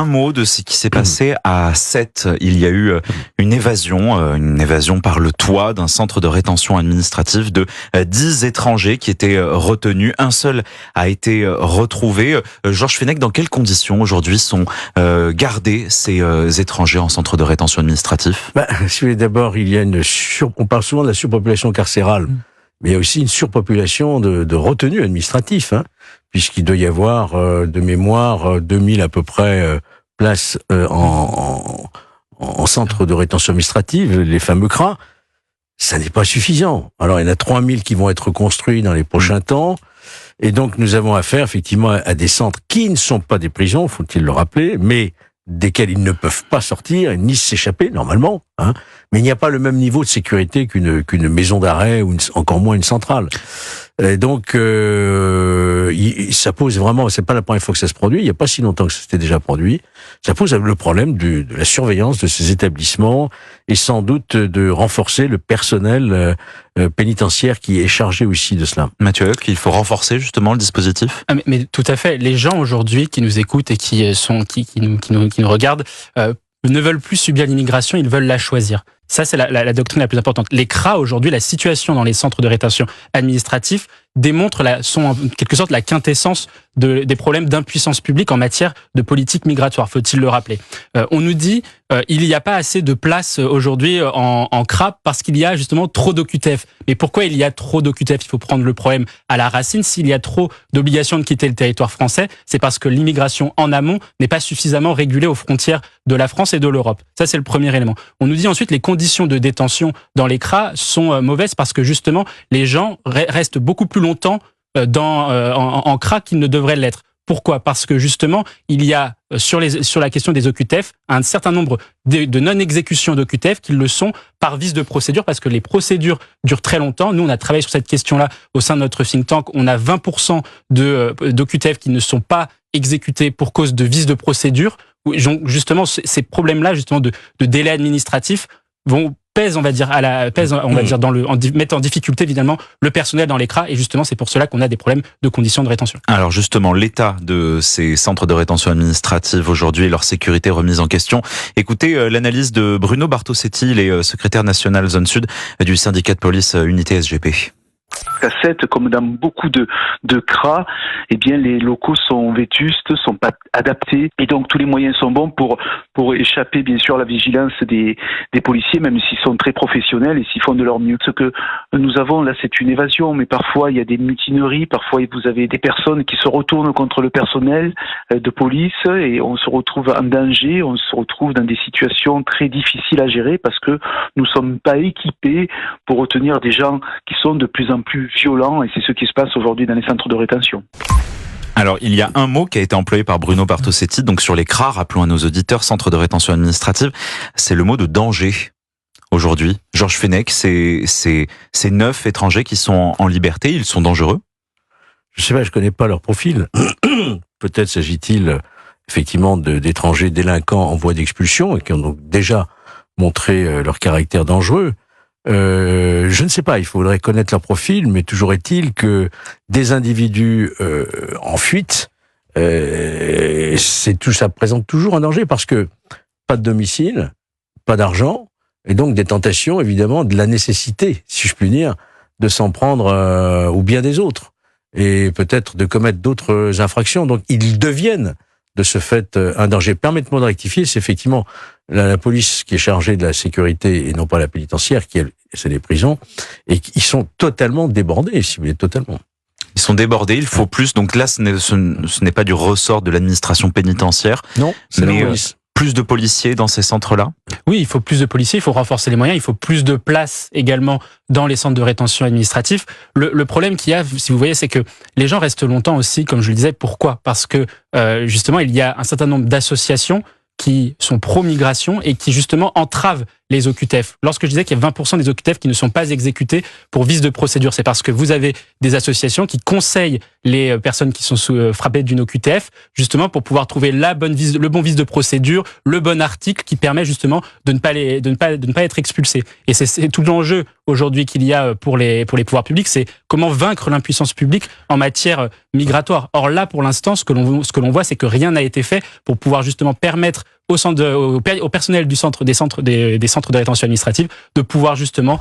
mot de ce qui s'est passé à Sète. Il y a eu une évasion par le toit d'un centre de rétention administrative de 10 étrangers qui étaient retenus. Un seul a été retrouvé. Georges Fenech, dans quelles conditions aujourd'hui sont gardés ces étrangers en centre de rétention administratif? Si vous voulez, d'abord, il y a on parle souvent de la surpopulation carcérale, mais il y a aussi une surpopulation de retenus administratifs, puisqu'il doit y avoir, de mémoire, 2000 à peu près places en centre de rétention administrative, les fameux CRA. Ça n'est pas suffisant. Alors, il y en a 3000 qui vont être construits dans les prochains temps. Et donc, nous avons affaire, effectivement, à des centres qui ne sont pas des prisons, faut-il le rappeler, mais desquels ils ne peuvent pas sortir, ni s'échapper, normalement. Mais il n'y a pas le même niveau de sécurité qu'une maison d'arrêt, ou encore moins une centrale. Et donc, ça pose vraiment, c'est pas la première fois que ça se produit, il n'y a pas si longtemps que ça s'était déjà produit. Ça pose le problème de la surveillance de ces établissements et sans doute de renforcer le personnel pénitentiaire qui est chargé aussi de cela. Mathieu, il faut renforcer justement le dispositif. Mais tout à fait. Les gens aujourd'hui qui nous écoutent et qui nous regardent ne veulent plus subir l'immigration, ils veulent la choisir. Ça, c'est la doctrine la plus importante. Les CRA, aujourd'hui, la situation dans les centres de rétention administratifs sont en quelque sorte la quintessence des problèmes d'impuissance publique en matière de politique migratoire, faut-il le rappeler. On nous dit il n'y a pas assez de place aujourd'hui en CRA parce qu'il y a justement trop d'OQTF. Mais pourquoi il y a trop d'OQTF? Il faut prendre le problème à la racine. S'il y a trop d'obligations de quitter le territoire français, c'est parce que l'immigration en amont n'est pas suffisamment régulée aux frontières de la France et de l'Europe. Ça, c'est le premier élément. On nous dit ensuite les conditions de détention dans les CRA sont mauvaises parce que justement, les gens restent beaucoup plus longtemps en CRA qu'ils ne devraient l'être. Pourquoi? Parce que justement, il y a sur la question des OQTF un certain nombre de non-exécutions d'OQTF qui le sont par vice de procédure, parce que les procédures durent très longtemps. Nous, on a travaillé sur cette question-là au sein de notre think tank. On a 20% d'OQTF qui ne sont pas exécutés pour cause de vice de procédure. Justement, ces problèmes-là, justement de délai administratif, pèsent, mettent en difficulté évidemment le personnel dans les CRA, et justement c'est pour cela qu'on a des problèmes de conditions de rétention. Alors justement, l'état de ces centres de rétention administrative aujourd'hui et leur sécurité remise en question. Écoutez l'analyse de Bruno Bartosetti, il est secrétaire national zone sud du syndicat de police Unité SGP. À Sète, comme dans beaucoup de CRA, les locaux sont vétustes, sont pas adaptés, et donc tous les moyens sont bons pour échapper bien sûr à la vigilance des policiers, même s'ils sont très professionnels et s'ils font de leur mieux. Ce que nous avons là, c'est une évasion, mais parfois il y a des mutineries, parfois vous avez des personnes qui se retournent contre le personnel de police, et on se retrouve en danger, on se retrouve dans des situations très difficiles à gérer parce que nous sommes pas équipés pour retenir des gens qui sont de plus en plus violents, et c'est ce qui se passe aujourd'hui dans les centres de rétention. Alors, il y a un mot qui a été employé par Bruno Bartosetti, donc sur les CRA, rappelons à nos auditeurs, centres de rétention administrative, c'est le mot de danger. Aujourd'hui, Georges Fenech, ces 9 étrangers qui sont en liberté, ils sont dangereux? Je sais pas, je connais pas leur profil. Peut-être s'agit-il effectivement d'étrangers délinquants en voie d'expulsion et qui ont donc déjà montré leur caractère dangereux. Je ne sais pas, il faudrait connaître leur profil, mais toujours est-il que des individus en fuite, ça présente toujours un danger, parce que pas de domicile, pas d'argent, et donc des tentations, évidemment, de la nécessité, si je puis dire, de s'en prendre au bien des autres, et peut-être de commettre d'autres infractions. Donc ils deviennent de ce fait un danger. Permettez-moi de rectifier, c'est effectivement la police qui est chargée de la sécurité et non pas la pénitentiaire, c'est les prisons, et ils sont totalement débordés, si vous voulez, totalement. Ils sont débordés, il faut plus. Donc là, ce n'est pas du ressort de l'administration pénitentiaire. Non, c'est la police. Plus de policiers dans ces centres-là? Oui, il faut plus de policiers, il faut renforcer les moyens, il faut plus de place également dans les centres de rétention administratifs. Le problème qu'il y a, si vous voyez, c'est que les gens restent longtemps aussi, comme je le disais. Pourquoi? Parce que justement, il y a un certain nombre d'associations qui sont pro-migration et qui justement entravent les OQTF. Lorsque je disais qu'il y a 20% des OQTF qui ne sont pas exécutés pour vice de procédure, c'est parce que vous avez des associations qui conseillent les personnes qui sont frappées d'une OQTF, justement pour pouvoir trouver le bon vice de procédure, le bon article qui permet justement de ne pas être expulsé. Et c'est tout l'enjeu aujourd'hui qu'il y a pour les pouvoirs publics, c'est comment vaincre l'impuissance publique en matière migratoire. Or là, pour l'instant, ce que l'on voit, c'est que rien n'a été fait pour pouvoir justement permettre au personnel des centres de rétention administrative de pouvoir justement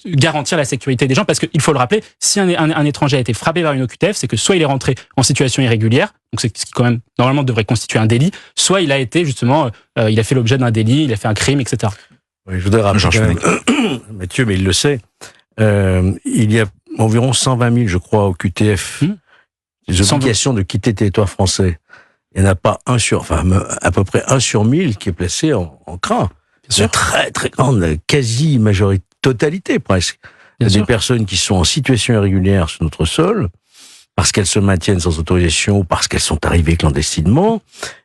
garantir la sécurité des gens, parce qu'il faut le rappeler, si un étranger a été frappé par une OQTF, c'est que soit il est rentré en situation irrégulière, donc c'est ce qui quand même normalement devrait constituer un délit, soit il a été justement il a fait l'objet d'un délit, il a fait un crime, etc. Oui, je voudrais rappeler Mathieu, mais il le sait, il y a environ 120 000, je crois, OQTF, des obligations de quitter le territoire français. Il n'y en a pas à peu près 1 sur 1000 qui est placé en CRA. C'est une très, très grande, quasi-majorité, totalité presque. Il y a des personnes qui sont en situation irrégulière sur notre sol, parce qu'elles se maintiennent sans autorisation ou parce qu'elles sont arrivées clandestinement,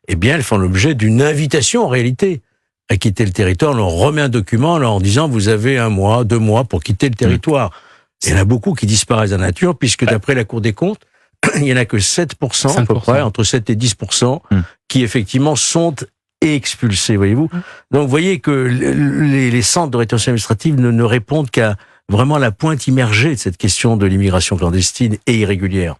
eh bien, elles font l'objet d'une invitation, en réalité, à quitter le territoire. On leur remet un document en leur disant, vous avez 1 mois, 2 mois pour quitter le territoire. Il y en a beaucoup qui disparaissent de la nature, puisque d'après la Cour des comptes, il n'y en a que 7% à peu près, entre 7 et 10%, qui effectivement sont expulsés, voyez-vous. Donc vous voyez que les centres de rétention administrative ne répondent qu'à vraiment la pointe immergée de cette question de l'immigration clandestine et irrégulière.